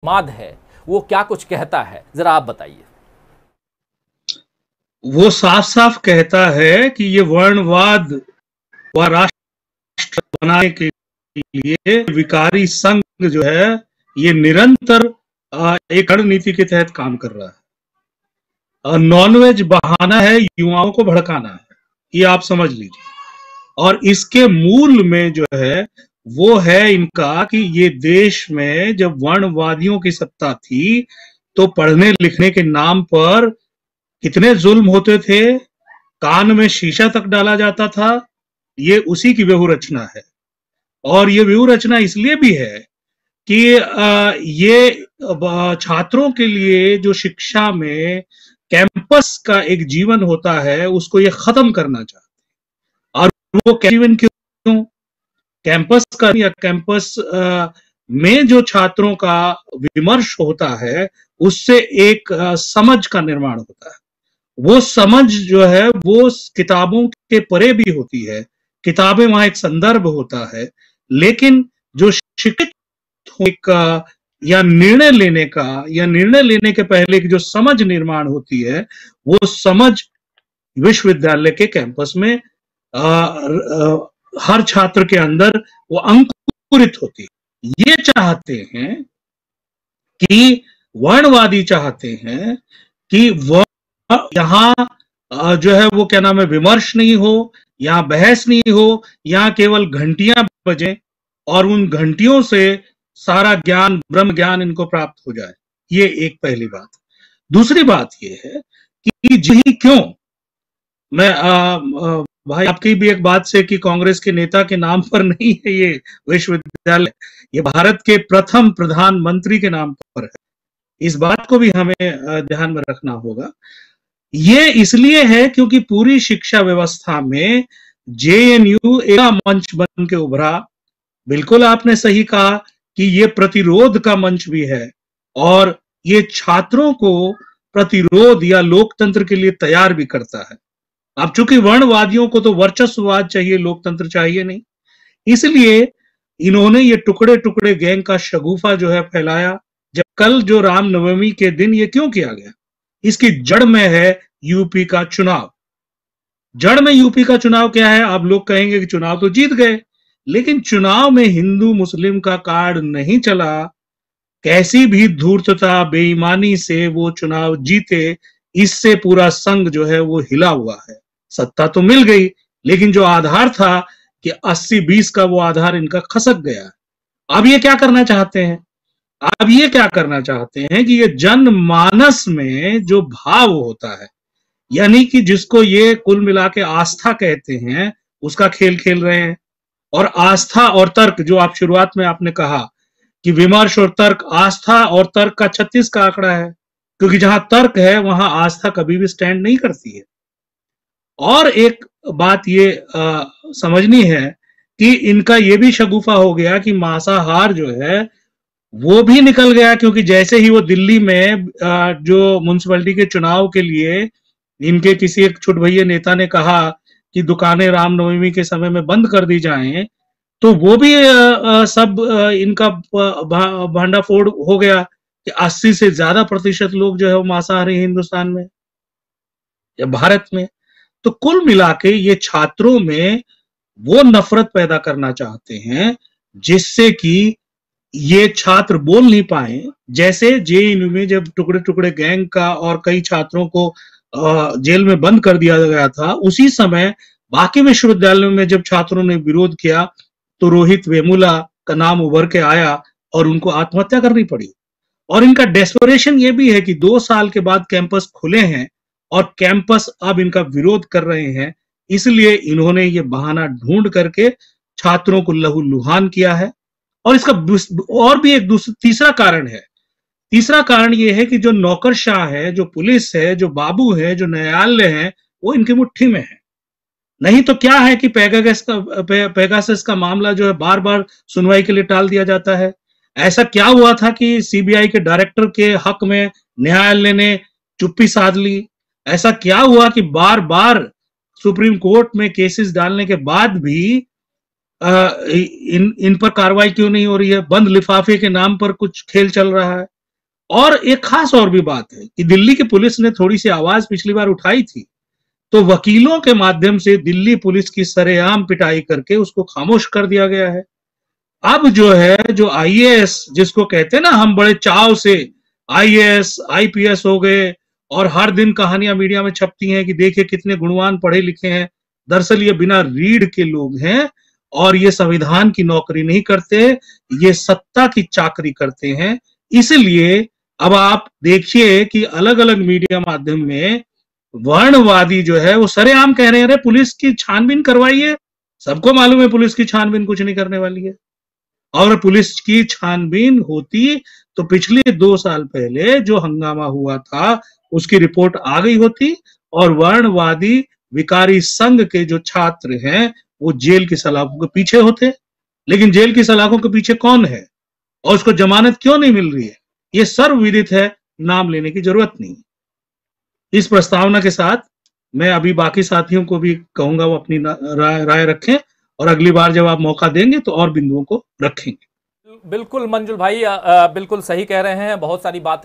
माद है वो क्या कुछ कहता है, जरा आप बताइए। वो साफ साफ कहता है कि ये वर्णवाद व राष्ट्र बनाने के लिए विकारी संघ जो है ये निरंतर एक रणनीति के तहत काम कर रहा है। नॉनवेज बहाना है युवाओं को भड़काना है, ये आप समझ लीजिए। और इसके मूल में जो है वो है इनका कि ये देश में जब वर्णवादियों की सत्ता थी तो पढ़ने लिखने के नाम पर कितने जुल्म होते थे, कान में शीशा तक डाला जाता था। ये उसी की व्यू रचना है। और ये व्यू रचना इसलिए भी है कि ये छात्रों के लिए जो शिक्षा में कैंपस का एक जीवन होता है उसको ये खत्म करना चाहते हैं। और वो जीवन क्यों? कैंपस का या कैंपस में जो छात्रों का विमर्श होता है उससे एक समझ का निर्माण होता है। वो समझ जो है वो किताबों के परे भी होती है। किताबें वहां एक संदर्भ होता है, लेकिन जो शिक्षित का या निर्णय लेने के पहले की जो समझ निर्माण होती है वो समझ विश्वविद्यालय के कैंपस में हर छात्र के अंदर वो अंकुरित होती है। ये चाहते हैं कि वर्णवादी चाहते हैं कि वह यहाँ जो है वो क्या नाम है विमर्श नहीं हो, यहाँ बहस नहीं हो, यहाँ केवल घंटियां बजे और उन घंटियों से सारा ज्ञान ब्रह्म ज्ञान इनको प्राप्त हो जाए। ये एक पहली बात। दूसरी बात ये है कि जी क्यों मैं भाई आपकी भी एक बात से कि कांग्रेस के नेता के नाम पर नहीं है ये विश्वविद्यालय, ये भारत के प्रथम प्रधानमंत्री के नाम पर है। इस बात को भी हमें ध्यान में रखना होगा। ये इसलिए है क्योंकि पूरी शिक्षा व्यवस्था में जेएनयू एक मंच बन के उभरा। बिल्कुल आपने सही कहा कि ये प्रतिरोध का मंच भी है और ये छात्रों को प्रतिरोध या लोकतंत्र के लिए तैयार भी करता है। अब चूंकि वर्णवादियों को तो वर्चस्ववाद चाहिए, लोकतंत्र चाहिए नहीं, इसलिए इन्होंने ये टुकड़े टुकड़े गैंग का शगुफा जो है फैलाया। जब कल जो रामनवमी के दिन ये क्यों किया गया, इसकी जड़ में है यूपी का चुनाव। जड़ में यूपी का चुनाव क्या है? आप लोग कहेंगे कि चुनाव तो जीत गए, लेकिन चुनाव में हिंदू मुस्लिम का कार्ड नहीं चला। कैसी भी धूर्तता बेईमानी से वो चुनाव जीते, इससे पूरा संघ जो है वो हिला हुआ है। सत्ता तो मिल गई, लेकिन जो आधार था कि 80-20 का वो आधार इनका खसक गया। अब ये क्या करना चाहते हैं? अब ये क्या करना चाहते हैं कि ये जनमानस में जो भाव होता है, यानी कि जिसको ये कुल मिला के आस्था कहते हैं, उसका खेल खेल रहे हैं। और आस्था और तर्क, जो आप शुरुआत में आपने कहा कि विमर्श और तर्क, आस्था और तर्क का 36 का आंकड़ा है, क्योंकि जहां तर्क है वहां आस्था कभी भी स्टैंड नहीं करती है। और एक बात ये समझनी है कि इनका ये भी शगुफा हो गया कि मांसाहार जो है वो भी निकल गया, क्योंकि जैसे ही वो दिल्ली में जो म्युनिसिपैलिटी के चुनाव के लिए इनके किसी एक छुटभैये नेता ने कहा कि दुकानें रामनवमी के समय में बंद कर दी जाएं, तो वो भी सब इनका भांडाफोड़ हो गया कि 80 से ज्यादा प्रतिशत लोग जो है वो मांसाहारी हिंदुस्तान में या भारत में। तो कुल मिला के ये छात्रों में वो नफरत पैदा करना चाहते हैं जिससे कि ये छात्र बोल नहीं पाए। जैसे जेएनयू में जब टुकड़े टुकड़े गैंग का और कई छात्रों को जेल में बंद कर दिया गया था, उसी समय बाकी विश्वविद्यालयों में जब छात्रों ने विरोध किया तो रोहित वेमुला का नाम उभर के आया और उनको आत्महत्या करनी पड़ी। और इनका डेस्परेशन ये भी है कि 2 साल के बाद कैंपस खुले हैं और कैंपस अब इनका विरोध कर रहे हैं, इसलिए इन्होंने ये बहाना ढूंढ करके छात्रों को लहूलुहान किया है। और इसका और भी एक तीसरा कारण है। तीसरा कारण यह है कि जो नौकरशाह है, जो पुलिस है, जो बाबू है, जो न्यायालय है, वो इनकी मुट्ठी में है। नहीं तो क्या है कि पेगासस का मामला जो है बार बार सुनवाई के लिए टाल दिया जाता है। ऐसा क्या हुआ था कि सीबीआई के डायरेक्टर के हक में न्यायालय ने चुप्पी साध ली? ऐसा क्या हुआ कि बार बार सुप्रीम कोर्ट में केसेस डालने के बाद भी इन पर कार्रवाई क्यों नहीं हो रही है? बंद लिफाफे के नाम पर कुछ खेल चल रहा है। और एक खास और भी बात है कि दिल्ली की पुलिस ने थोड़ी सी आवाज पिछली बार उठाई थी, तो वकीलों के माध्यम से दिल्ली पुलिस की सरेआम पिटाई करके उसको खामोश कर दिया गया है। अब जो है, जो आईएएस जिसको कहते हैं ना, हम बड़े चाव से आईएएस आईपीएस हो गए और हर दिन कहानियां मीडिया में छपती हैं कि देखिए कितने गुणवान पढ़े लिखे हैं। दरअसल ये बिना रीढ़ के लोग हैं और ये संविधान की नौकरी नहीं करते, ये सत्ता की चाकरी करते हैं। इसलिए अब आप देखिए कि अलग अलग मीडिया माध्यम में वर्णवादी जो है वो सरेआम कह रहे हैं, अरे पुलिस की छानबीन करवाइए। सबको मालूम है पुलिस की छानबीन कुछ नहीं करने वाली है। और पुलिस की छानबीन होती तो पिछले 2 साल पहले जो हंगामा हुआ था उसकी रिपोर्ट आ गई होती और वर्णवादी विकारी संघ के जो छात्र हैं वो जेल की सलाखों के पीछे होते। लेकिन जेल की सलाखों के पीछे कौन है और उसको जमानत क्यों नहीं मिल रही है, ये सर्वविदित है, नाम लेने की जरूरत नहीं। इस प्रस्तावना के साथ मैं अभी बाकी साथियों को भी कहूंगा वो अपनी राय रखें और अगली बार जब आप मौका देंगे तो और बिंदुओं को रखेंगे। बिल्कुल मंजुल भाई, बिल्कुल सही कह रहे हैं, बहुत सारी बातें